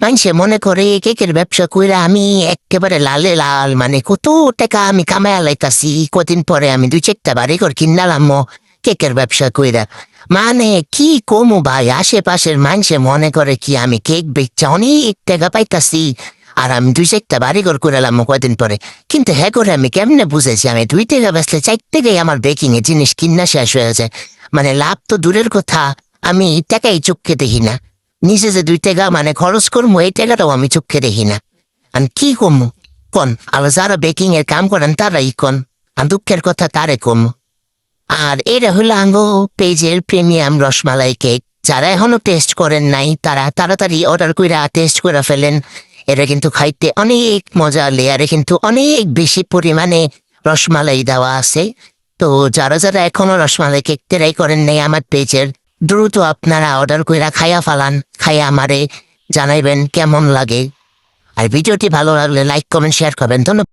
মানুষে মনে করে কেকের ব্যবসা কইরা আমি একেবারে লালে লাল, মানে কত টাকা আমি কামায়া লাইতাছি। কদিন পরে আমি 2-4টা বাড়িঘর কিনালাম কেকের ব্যবসা কইরা। মানে কি কমু ভাই, আশেপাশের মানুষে মনে করে কি আমি কেক বেচা অনেক টাকা পাইতাছি, আর আমি 2-4টা বাড়িঘর কইরালাম কয়দিন পরে। কিন্তু হ্যাঁ করে আমি কেমনে বুঝেছি আমি 2 টাকা বেচলে 4 টাকাই আমার বেকিং এ জিনিস কিনা শেষ হয়ে যায়। মানে লাভ তো দূরের কথা, আমি টাকাই চোখে দেখি না। নিজে যে 2 টাকা মানে খরচ করবো এই টাকাটাও আমি চোখে দেখি না। আর কি কমু কোন, আর যারা বেকিং এর কাম করেন তারাই কোন, আর দুঃখের কথা তারে কম। আর এটা হলো আঙ্গো পেজের প্রিমিয়াম রসমালাই কেক। যারা এখনো টেস্ট করেন নাই তারা তাড়াতাড়ি অর্ডার কইরা টেস্ট করে ফেলেন। এটা কিন্তু খাইতে অনেক মজা, লেয়ারে কিন্তু অনেক বেশি পরিমাণে রসমালাই দেওয়া আছে। তো যারা যারা এখনো রসমালাই কেক ট্রাই করেন নাই আমার পেজের, দ্রুত আপনারা অর্ডার কইরা খাইয়া ফালান, খাইয়া আমারে জানাইবেন কেমন লাগে। আর ভিডিওটি ভালো লাগলে লাইক কমেন্ট শেয়ার করবেন। ধন্যবাদ।